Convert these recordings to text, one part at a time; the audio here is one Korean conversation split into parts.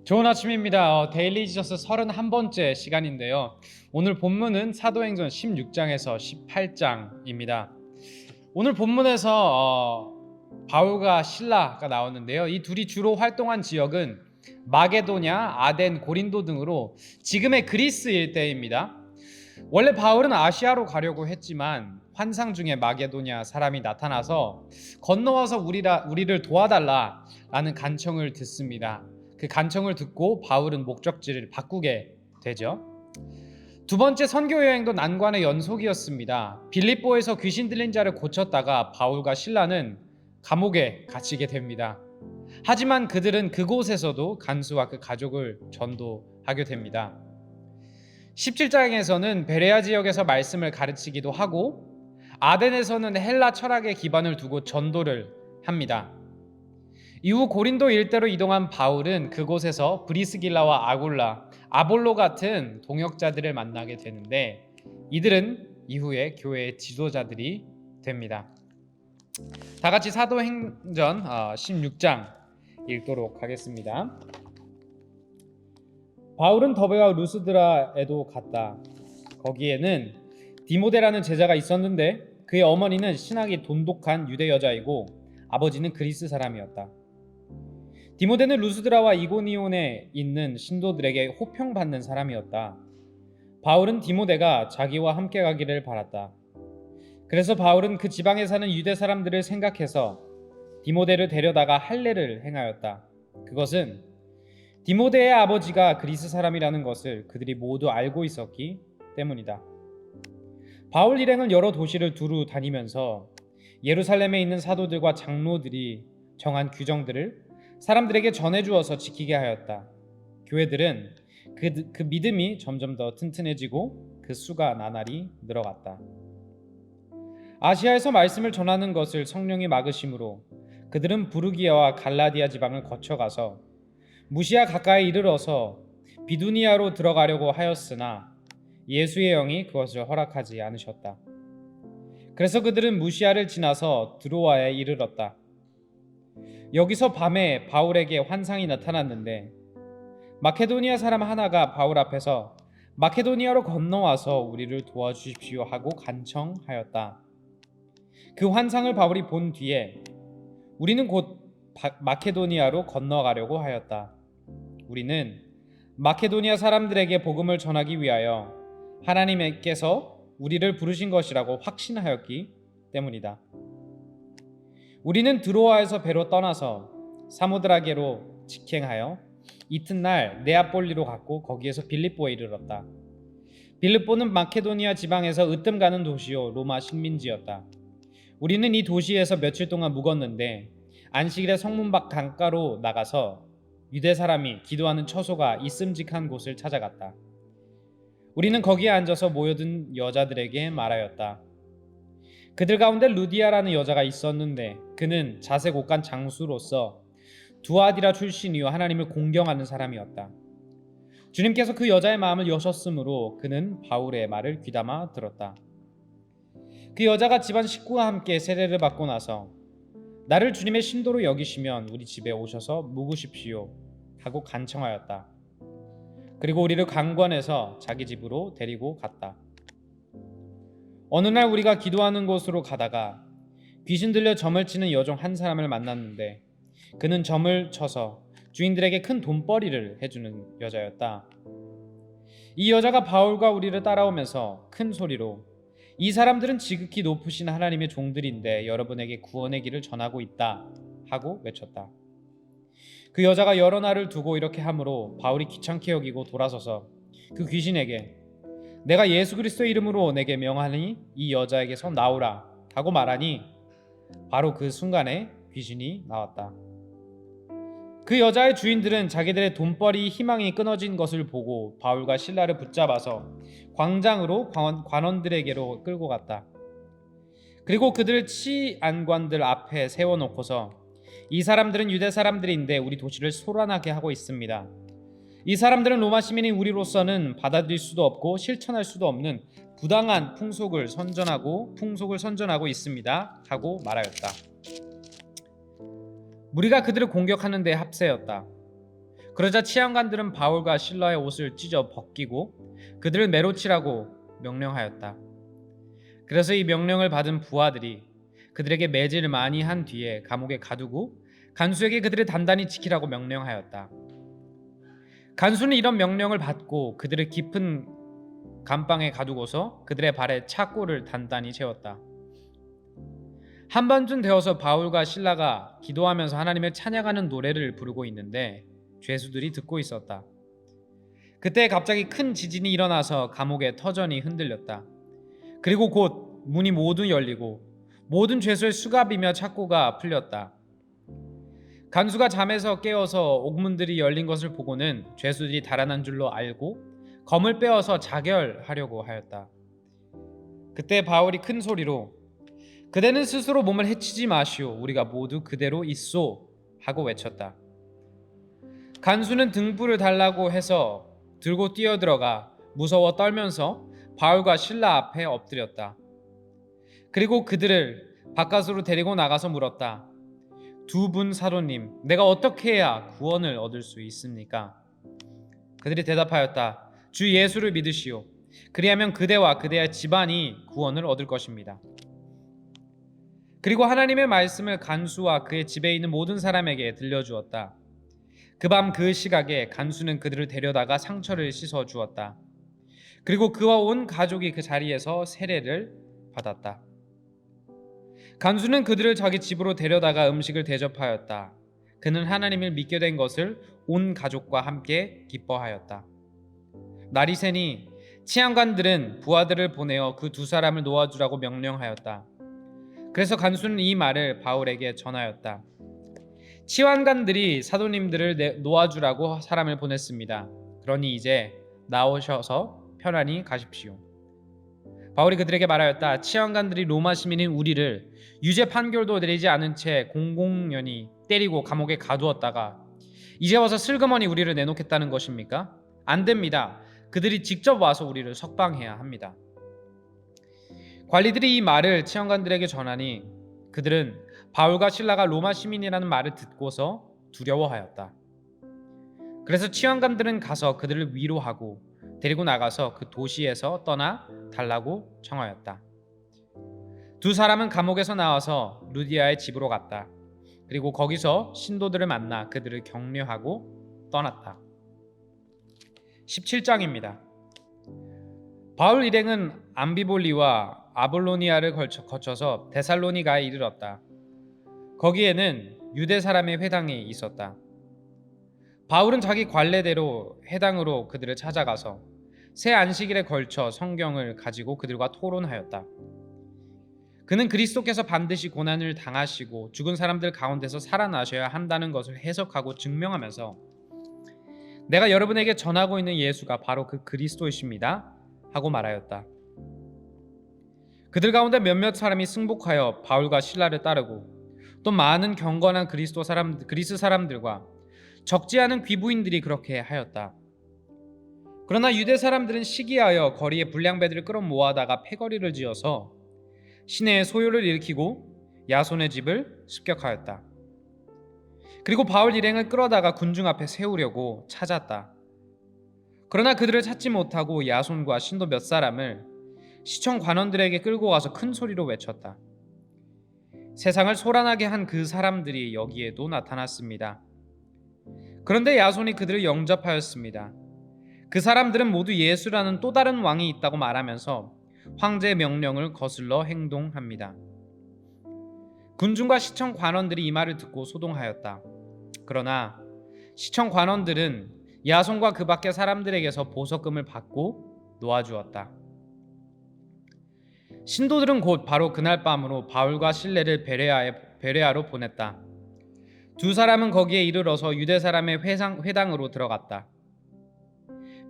좋은 아침입니다. 데일리 지저스 31번째 시간인데요. 오늘 본문은 사도행전 16장에서 18장입니다. 오늘 본문에서 바울과 실라가 나오는데요. 이 둘이 주로 활동한 지역은 마게도냐, 아덴, 고린도 등으로 지금의 그리스 일대입니다. 원래 바울은 아시아로 가려고 했지만 환상 중에 마게도냐 사람이 나타나서 건너와서 우리를 도와달라라는 간청을 듣습니다. 그 간청을 듣고 바울은 목적지를 바꾸게 되죠. 두 번째 선교 여행도 난관의 연속이었습니다. 빌립보에서 귀신 들린 자를 고쳤다가 바울과 실라는 감옥에 갇히게 됩니다. 하지만 그들은 그곳에서도 간수와 그 가족을 전도하게 됩니다. 17장에서는 베레아 지역에서 말씀을 가르치기도 하고 아덴에서는 헬라 철학에 기반을 두고 전도를 합니다. 이후 고린도 일대로 이동한 바울은 그곳에서 브리스길라와 아굴라, 아볼로 같은 동역자들을 만나게 되는데 이들은 이후에 교회의 지도자들이 됩니다. 다 같이 사도행전 16장 읽도록 하겠습니다. 바울은 더베와 루스드라에도 갔다. 거기에는 디모데라는 제자가 있었는데 그의 어머니는 신학이 돈독한 유대 여자이고 아버지는 그리스 사람이었다. 디모데는 루스드라와 이고니온에 있는 신도들에게 호평받는 사람이었다. 바울은 디모데가 자기와 함께 가기를 바랐다. 그래서 바울은 그 지방에 사는 유대 사람들을 생각해서 디모데를 데려다가 할례를 행하였다. 그것은 디모데의 아버지가 그리스 사람이라는 것을 그들이 모두 알고 있었기 때문이다. 바울 일행은 여러 도시를 두루 다니면서 예루살렘에 있는 사도들과 장로들이 정한 규정들을 사람들에게 전해주어서 지키게 하였다. 교회들은 그 믿음이 점점 더 튼튼해지고 그 수가 나날이 늘어갔다. 아시아에서 말씀을 전하는 것을 성령이 막으심으로 그들은 부르기아와 갈라디아 지방을 거쳐가서 무시아 가까이 이르러서 비두니아로 들어가려고 하였으나 예수의 영이 그것을 허락하지 않으셨다. 그래서 그들은 무시아를 지나서 드로아에 이르렀다. 여기서 밤에 바울에게 환상이 나타났는데 마케도니아 사람 하나가 바울 앞에서 마케도니아로 건너와서 우리를 도와주십시오 하고 간청하였다. 그 환상을 바울이 본 뒤에 우리는 곧 마케도니아로 건너가려고 하였다. 우리는 마케도니아 사람들에게 복음을 전하기 위하여 하나님께서 우리를 부르신 것이라고 확신하였기 때문이다. 우리는 드로아에서 배로 떠나서 사모드라게로 직행하여 이튿날 네아폴리로 갔고 거기에서 빌립보에 이르렀다. 빌립보는 마케도니아 지방에서 으뜸 가는 도시요 로마 식민지였다. 우리는 이 도시에서 며칠 동안 묵었는데 안식일에 성문 밖 강가로 나가서 유대 사람이 기도하는 처소가 있음직한 곳을 찾아갔다. 우리는 거기에 앉아서 모여든 여자들에게 말하였다. 그들 가운데 루디아라는 여자가 있었는데 그는 자색 옷간 장수로서 두아디라 출신이요 하나님을 공경하는 사람이었다. 주님께서 그 여자의 마음을 여셨으므로 그는 바울의 말을 귀담아 들었다. 그 여자가 집안 식구와 함께 세례를 받고 나서 나를 주님의 신도로 여기시면 우리 집에 오셔서 묵으십시오 하고 간청하였다. 그리고 우리를 강권해서 자기 집으로 데리고 갔다. 어느 날 우리가 기도하는 곳으로 가다가 귀신 들려 점을 치는 여종 한 사람을 만났는데 그는 점을 쳐서 주인들에게 큰 돈벌이를 해주는 여자였다. 이 여자가 바울과 우리를 따라오면서 큰 소리로 이 사람들은 지극히 높으신 하나님의 종들인데 여러분에게 구원의 길을 전하고 있다 하고 외쳤다. 그 여자가 여러 날을 두고 이렇게 하므로 바울이 귀찮게 여기고 돌아서서 그 귀신에게 내가 예수 그리스도의 이름으로 내게 명하니 이 여자에게서 나오라 하고 말하니 바로 그 순간에 귀신이 나왔다. 그 여자의 주인들은 자기들의 돈벌이 희망이 끊어진 것을 보고 바울과 실라를 붙잡아서 광장으로 관원들에게로 끌고 갔다. 그리고 그들을 치안관들 앞에 세워놓고서 이 사람들은 유대 사람들인데 우리 도시를 소란하게 하고 있습니다. 이 사람들은 로마 시민인 우리로서는 받아들일 수도 없고 실천할 수도 없는 부당한 풍속을 선전하고 있습니다 하고 말하였다. 무리가 그들을 공격하는 데 합세였다. 그러자 치안관들은 바울과 실라의 옷을 찢어 벗기고 그들을 매로 치라고 명령하였다. 그래서 이 명령을 받은 부하들이 그들에게 매질을 많이 한 뒤에 감옥에 가두고 간수에게 그들을 단단히 지키라고 명령하였다. 간수는 이런 명령을 받고 그들을 깊은 감방에 가두고서 그들의 발에 착고를 단단히 채웠다. 한밤쯤 되어서 바울과 실라가 기도하면서 하나님을 찬양하는 노래를 부르고 있는데 죄수들이 듣고 있었다. 그때 갑자기 큰 지진이 일어나서 감옥의 터전이 흔들렸다. 그리고 곧 문이 모두 열리고 모든 죄수의 수갑이며 착고가 풀렸다. 간수가 잠에서 깨어서 옥문들이 열린 것을 보고는 죄수들이 달아난 줄로 알고 검을 빼어서 자결하려고 하였다. 그때 바울이 큰 소리로 그대는 스스로 몸을 해치지 마시오. 우리가 모두 그대로 있소 하고 외쳤다. 간수는 등불을 달라고 해서 들고 뛰어들어가 무서워 떨면서 바울과 실라 앞에 엎드렸다. 그리고 그들을 바깥으로 데리고 나가서 물었다. 두 분 사도님, 내가 어떻게 해야 구원을 얻을 수 있습니까? 그들이 대답하였다. 주 예수를 믿으시오. 그리하면 그대와 그대의 집안이 구원을 얻을 것입니다. 그리고 하나님의 말씀을 간수와 그의 집에 있는 모든 사람에게 들려주었다. 그 밤 그 시각에 간수는 그들을 데려다가 상처를 씻어 주었다. 그리고 그와 온 가족이 그 자리에서 세례를 받았다. 간수는 그들을 자기 집으로 데려다가 음식을 대접하였다. 그는 하나님을 믿게 된 것을 온 가족과 함께 기뻐하였다. 날이 새니 치안관들은 부하들을 보내어 그 두 사람을 놓아주라고 명령하였다. 그래서 간수는 이 말을 바울에게 전하였다. 치안관들이 사도님들을 놓아주라고 사람을 보냈습니다. 그러니 이제 나오셔서 편안히 가십시오. 바울이 그들에게 말하였다. 치안관들이 로마 시민인 우리를 유죄 판결도 내리지 않은 채 공공연히 때리고 감옥에 가두었다가 이제 와서 슬그머니 우리를 내놓겠다는 것입니까? 안 됩니다. 그들이 직접 와서 우리를 석방해야 합니다. 관리들이 이 말을 치안관들에게 전하니 그들은 바울과 실라가 로마 시민이라는 말을 듣고서 두려워하였다. 그래서 치안관들은 가서 그들을 위로하고 데리고 나가서 그 도시에서 떠나 달라고 청하였다. 두 사람은 감옥에서 나와서 루디아의 집으로 갔다. 그리고 거기서 신도들을 만나 그들을 격려하고 떠났다. 17장입니다. 바울 일행은 암비볼리와 아볼로니아를 거쳐서 데살로니가에 이르렀다. 거기에는 유대 사람의 회당이 있었다. 바울은 자기 관례대로 회당으로 그들을 찾아가서 새 안식일에 걸쳐 성경을 가지고 그들과 토론하였다. 그는 그리스도께서 반드시 고난을 당하시고 죽은 사람들 가운데서 살아나셔야 한다는 것을 해석하고 증명하면서 내가 여러분에게 전하고 있는 예수가 바로 그 그리스도이십니다 하고 말하였다. 그들 가운데 몇몇 사람이 승복하여 바울과 실라를 따르고 또 많은 경건한 그리스 사람들과 적지 않은 귀부인들이 그렇게 하였다. 그러나 유대 사람들은 시기하여 거리에 불량배들을 끌어모아다가 패거리를 지어서 시내에 소요를 일으키고 야손의 집을 습격하였다. 그리고 바울 일행을 끌어다가 군중 앞에 세우려고 찾았다. 그러나 그들을 찾지 못하고 야손과 신도 몇 사람을 시청 관원들에게 끌고 가서 큰 소리로 외쳤다. 세상을 소란하게 한 그 사람들이 여기에도 나타났습니다. 그런데 야손이 그들을 영접하였습니다. 그 사람들은 모두 예수라는 또 다른 왕이 있다고 말하면서 황제의 명령을 거슬러 행동합니다. 군중과 시청 관원들이 이 말을 듣고 소동하였다. 그러나 시청 관원들은 야손과 그 밖의 사람들에게서 보석금을 받고 놓아주었다. 신도들은 곧 바로 그날 밤으로 바울과 실레를 베레아로 보냈다. 두 사람은 거기에 이르러서 유대 사람의 회당으로 들어갔다.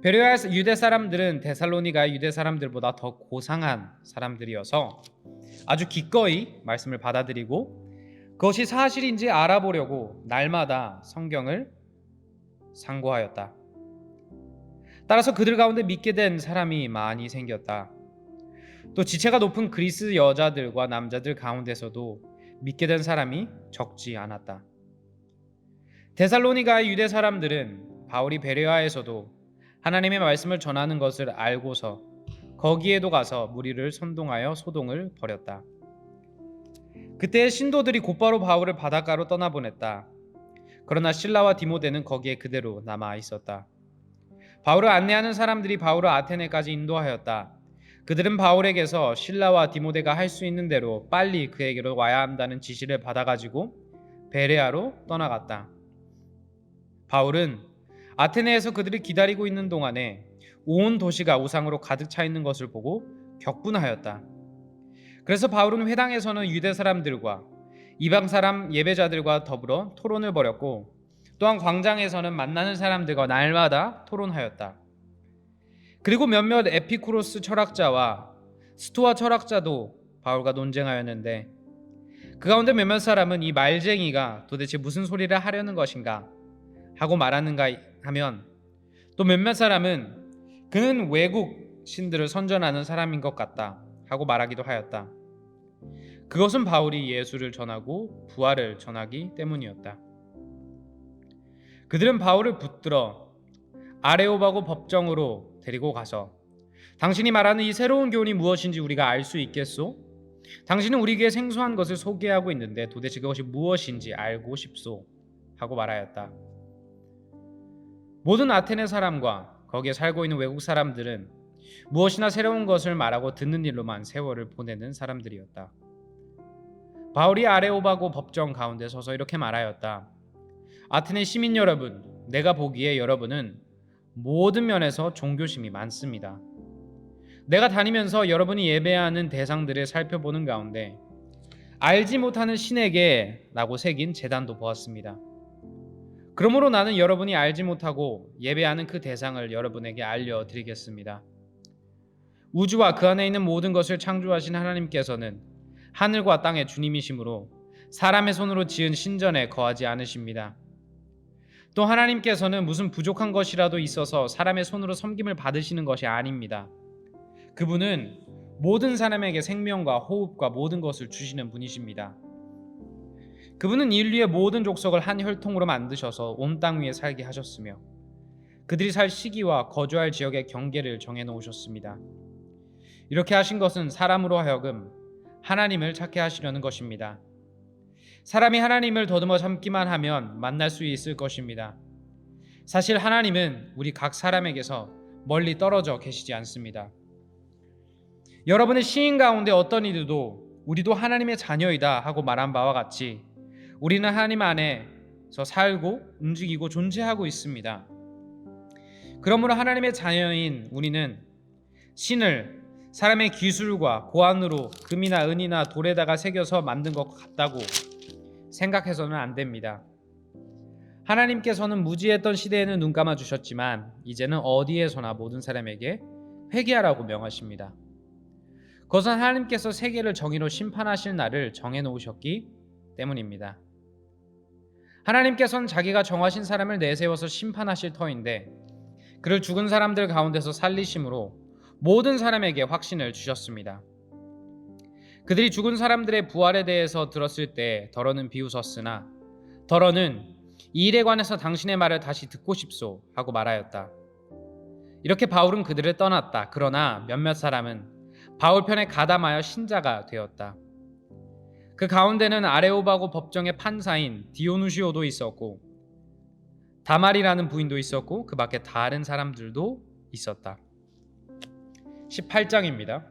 베레아 유대 사람들은 데살로니가의 유대 사람들보다 더 고상한 사람들이어서 아주 기꺼이 말씀을 받아들이고 그것이 사실인지 알아보려고 날마다 성경을 상고하였다. 따라서 그들 가운데 믿게 된 사람이 많이 생겼다. 또 지체가 높은 그리스 여자들과 남자들 가운데서도 믿게 된 사람이 적지 않았다. 데살로니가의 유대 사람들은 바울이 베레아에서도 하나님의 말씀을 전하는 것을 알고서 거기에도 가서 무리를 선동하여 소동을 벌였다. 그때 신도들이 곧바로 바울을 바닷가로 떠나보냈다. 그러나 실라와 디모데는 거기에 그대로 남아 있었다. 바울을 안내하는 사람들이 바울을 아테네까지 인도하였다. 그들은 바울에게서 실라와 디모데가 할 수 있는 대로 빨리 그에게로 와야 한다는 지시를 받아가지고 베레아로 떠나갔다. 바울은 아테네에서 그들이 기다리고 있는 동안에 온 도시가 우상으로 가득 차 있는 것을 보고 격분하였다. 그래서 바울은 회당에서는 유대 사람들과 이방 사람 예배자들과 더불어 토론을 벌였고, 또한 광장에서는 만나는 사람들과 날마다 토론하였다. 그리고 몇몇 에피쿠로스 철학자와 스토아 철학자도 바울과 논쟁하였는데, 그 가운데 몇몇 사람은 이 말쟁이가 도대체 무슨 소리를 하려는 것인가 하고 말하는가 하면, 또 몇몇 사람은 그는 외국 신들을 선전하는 사람인 것 같다 하고 말하기도 하였다. 그것은 바울이 예수를 전하고 부활을 전하기 때문이었다. 그들은 바울을 붙들어 아레오바고 법정으로 데리고 가서, 당신이 말하는 이 새로운 교훈이 무엇인지 우리가 알 수 있겠소? 당신은 우리에게 생소한 것을 소개하고 있는데 도대체 그것이 무엇인지 알고 싶소? 하고 말하였다. 모든 아테네 사람과 거기에 살고 있는 외국 사람들은 무엇이나 새로운 것을 말하고 듣는 일로만 세월을 보내는 사람들이었다. 바울이 아레오바고 법정 가운데 서서 이렇게 말하였다. 아테네 시민 여러분, 내가 보기에 여러분은 모든 면에서 종교심이 많습니다. 내가 다니면서 여러분이 예배하는 대상들을 살펴보는 가운데 알지 못하는 신에게 라고 새긴 제단도 보았습니다. 그러므로 나는 여러분이 알지 못하고 예배하는 그 대상을 여러분에게 알려드리겠습니다. 우주와 그 안에 있는 모든 것을 창조하신 하나님께서는 하늘과 땅의 주님이시므로 사람의 손으로 지은 신전에 거하지 않으십니다. 또 하나님께서는 무슨 부족한 것이라도 있어서 사람의 손으로 섬김을 받으시는 것이 아닙니다. 그분은 모든 사람에게 생명과 호흡과 모든 것을 주시는 분이십니다. 그분은 인류의 모든 족속을 한 혈통으로 만드셔서 온 땅 위에 살게 하셨으며 그들이 살 시기와 거주할 지역의 경계를 정해놓으셨습니다. 이렇게 하신 것은 사람으로 하여금 하나님을 찾게 하시려는 것입니다. 사람이 하나님을 더듬어 참기만 하면 만날 수 있을 것입니다. 사실 하나님은 우리 각 사람에게서 멀리 떨어져 계시지 않습니다. 여러분의 시인 가운데 어떤 이들도 우리도 하나님의 자녀이다 하고 말한 바와 같이 우리는 하나님 안에서 살고 움직이고 존재하고 있습니다. 그러므로 하나님의 자녀인 우리는 신을 사람의 기술과 고안으로 금이나 은이나 돌에다가 새겨서 만든 것 같다고 생각해서는 안 됩니다. 하나님께서는 무지했던 시대에는 눈 감아 주셨지만 이제는 어디에서나 모든 사람에게 회개하라고 명하십니다. 그것은 하나님께서 세계를 정의로 심판하실 날을 정해놓으셨기 때문입니다. 하나님께서는 자기가 정하신 사람을 내세워서 심판하실 터인데 그를 죽은 사람들 가운데서 살리심으로 모든 사람에게 확신을 주셨습니다. 그들이 죽은 사람들의 부활에 대해서 들었을 때 더러는 비웃었으나 더러는 이 일에 관해서 당신의 말을 다시 듣고 싶소 하고 말하였다. 이렇게 바울은 그들을 떠났다. 그러나 몇몇 사람은 바울 편에 가담하여 신자가 되었다. 그 가운데는 아레오바고 법정의 판사인 디오누시오도 있었고 다말이라는 부인도 있었고 그 밖에 다른 사람들도 있었다. 18장입니다.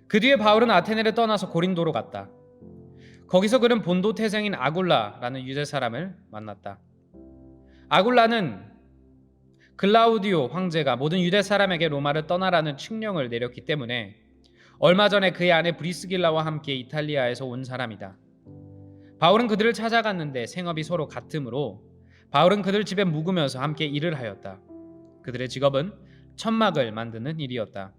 그 뒤에 바울은 아테네를 떠나서 고린도로 갔다. 거기서 그는 본도 태생인 아굴라라는 유대 사람을 만났다. 아굴라는 글라우디오 황제가 모든 유대 사람에게 로마를 떠나라는 칙령을 내렸기 때문에 얼마 전에 그의 아내 브리스길라와 함께 이탈리아에서 온 사람이다. 바울은 그들을 찾아갔는데 생업이 서로 같으므로 바울은 그들 집에 묵으면서 함께 일을 하였다. 그들의 직업은 천막을 만드는 일이었다.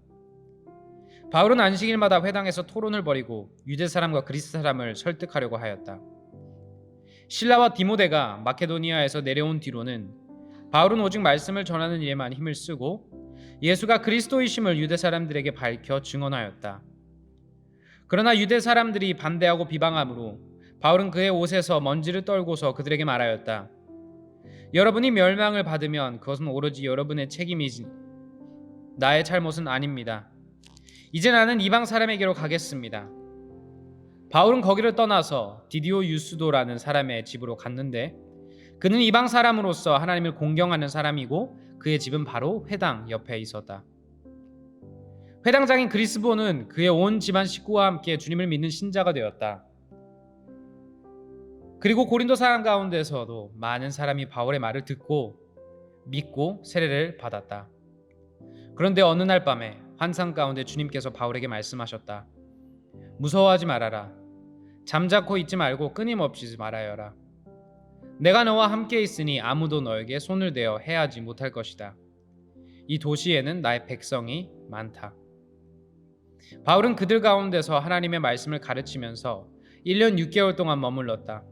바울은 안식일마다 회당에서 토론을 벌이고 유대 사람과 그리스 사람을 설득하려고 하였다. 실라와 디모데가 마케도니아에서 내려온 뒤로는 바울은 오직 말씀을 전하는 일에만 힘을 쓰고 예수가 그리스도이심을 유대 사람들에게 밝혀 증언하였다. 그러나 유대 사람들이 반대하고 비방함으로 바울은 그의 옷에서 먼지를 떨고서 그들에게 말하였다. 여러분이 멸망을 받으면 그것은 오로지 여러분의 책임이지 나의 잘못은 아닙니다. 이제 나는 이방 사람에게로 가겠습니다. 바울은 거기를 떠나서 디디오 유스도라는 사람의 집으로 갔는데 그는 이방 사람으로서 하나님을 공경하는 사람이고 그의 집은 바로 회당 옆에 있었다. 회당장인 그리스보는 그의 온 집안 식구와 함께 주님을 믿는 신자가 되었다. 그리고 고린도 사람 가운데서도 많은 사람이 바울의 말을 듣고 믿고 세례를 받았다. 그런데 어느 날 밤에 환상 가운데 주님께서 바울에게 말씀하셨다. 무서워하지 말아라. 잠자코 있지 말고 끊임없이 말하여라. 내가 너와 함께 있으니 아무도 너에게 손을 대어 해하지 못할 것이다. 이 도시에는 나의 백성이 많다. 바울은 그들 가운데서 하나님의 말씀을 가르치면서 1년 6개월 동안 머물렀다.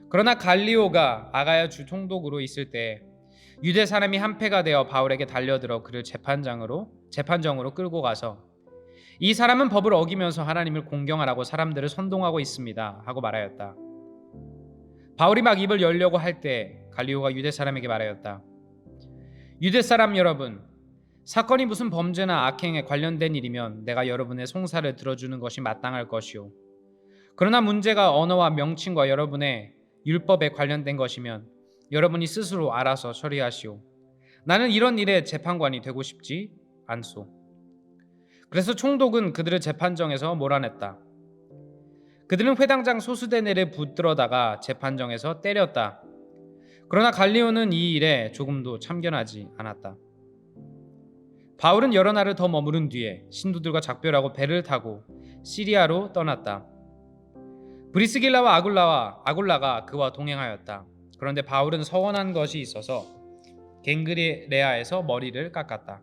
그러나 갈리오가 아가야 주 총독으로 있을 때 유대 사람이 한패가 되어 바울에게 달려들어 그를 재판정으로 끌고 가서 이 사람은 법을 어기면서 하나님을 공경하라고 사람들을 선동하고 있습니다 하고 말하였다. 바울이 막 입을 열려고 할 때 갈리오가 유대 사람에게 말하였다. 유대 사람 여러분, 사건이 무슨 범죄나 악행에 관련된 일이면 내가 여러분의 송사를 들어주는 것이 마땅할 것이요. 그러나 문제가 언어와 명칭과 여러분의 율법에 관련된 것이면 여러분이 스스로 알아서 처리하시오. 나는 이런 일에 재판관이 되고 싶지 않소. 그래서 총독은 그들을 재판정에서 몰아냈다. 그들은 회당장 소수대내를 붙들어다가 재판정에서 때렸다. 그러나 갈리오는 이 일에 조금도 참견하지 않았다. 바울은 여러 날을 더 머무른 뒤에 신도들과 작별하고 배를 타고 시리아로 떠났다. 브리스길라와 아굴라가 그와 동행하였다. 그런데 바울은 서원한 것이 있어서 갱그레아에서 머리를 깎았다.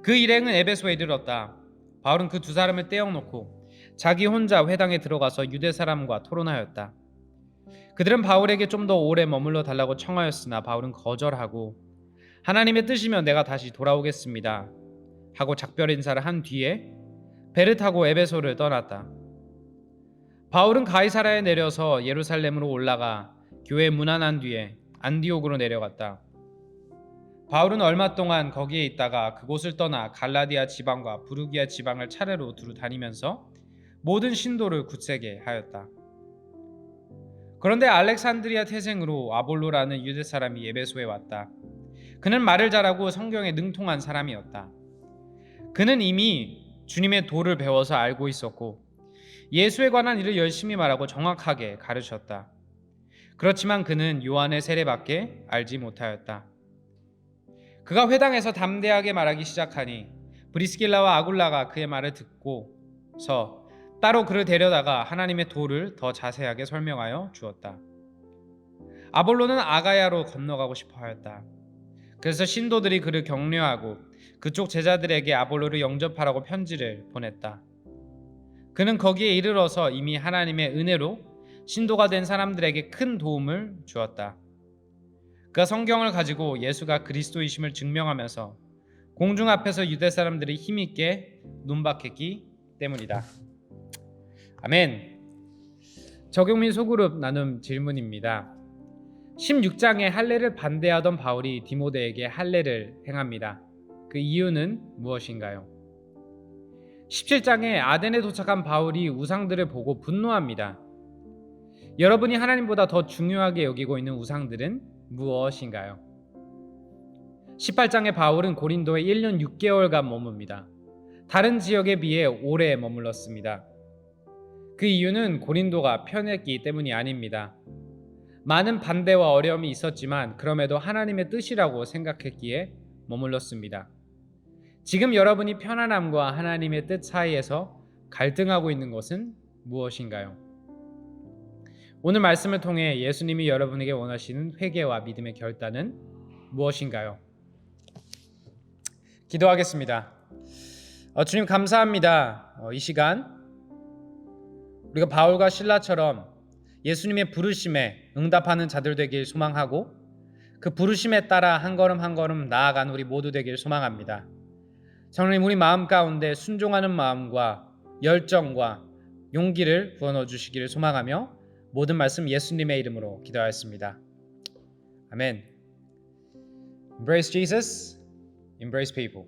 그 일행은 에베소에 이르렀다. 바울은 그 두 사람을 떼어놓고 자기 혼자 회당에 들어가서 유대 사람과 토론하였다. 그들은 바울에게 좀 더 오래 머물러 달라고 청하였으나 바울은 거절하고 하나님의 뜻이면 내가 다시 돌아오겠습니다 하고 작별 인사를 한 뒤에 배를 타고 에베소를 떠났다. 바울은 가이사라에 내려서 예루살렘으로 올라가 교회 문안한 뒤에 안디옥으로 내려갔다. 바울은 얼마 동안 거기에 있다가 그곳을 떠나 갈라디아 지방과 부르기아 지방을 차례로 두루 다니면서 모든 신도를 굳세게 하였다. 그런데 알렉산드리아 태생으로 아볼로라는 유대 사람이 에베소에 왔다. 그는 말을 잘하고 성경에 능통한 사람이었다. 그는 이미 주님의 도를 배워서 알고 있었고 예수에 관한 일을 열심히 말하고 정확하게 가르쳤다. 그렇지만 그는 요한의 세례밖에 알지 못하였다. 그가 회당에서 담대하게 말하기 시작하니 브리스길라와 아굴라가 그의 말을 듣고서 따로 그를 데려다가 하나님의 도를 더 자세하게 설명하여 주었다. 아볼로는 아가야로 건너가고 싶어 하였다. 그래서 신도들이 그를 격려하고 그쪽 제자들에게 아볼로를 영접하라고 편지를 보냈다. 그는 거기에 이르러서 이미 하나님의 은혜로 신도가 된 사람들에게 큰 도움을 주었다. 그가 성경을 가지고 예수가 그리스도이심을 증명하면서 공중 앞에서 유대 사람들이 힘있게 눈박했기 때문이다. 아멘. 적용민 소그룹 나눔 질문입니다. 16장에 할례를 반대하던 바울이 디모데에게 할례를 행합니다. 그 이유는 무엇인가요? 17장에 아덴에 도착한 바울이 우상들을 보고 분노합니다. 여러분이 하나님보다 더 중요하게 여기고 있는 우상들은 무엇인가요? 18장에 바울은 고린도에 1년 6개월간 머뭅니다. 다른 지역에 비해 오래 머물렀습니다. 그 이유는 고린도가 편했기 때문이 아닙니다. 많은 반대와 어려움이 있었지만 그럼에도 하나님의 뜻이라고 생각했기에 머물렀습니다. 지금 여러분이 편안함과 하나님의 뜻 사이에서 갈등하고 있는 것은 무엇인가요? 오늘 말씀을 통해 예수님이 여러분에게 원하시는 회개와 믿음의 결단은 무엇인가요? 기도하겠습니다. 주님 감사합니다. 이 시간 우리가 바울과 신라처럼 예수님의 부르심에 응답하는 자들 되길 소망하고 그 부르심에 따라 한 걸음 한 걸음 나아간 우리 모두 되길 소망합니다. 성령님, 우리 마음 가운데 순종하는 마음과 열정과 용기를 부어넣어 주시기를 소망하며 모든 말씀 예수님의 이름으로 기도하였습니다. 아멘. Embrace Jesus, embrace people.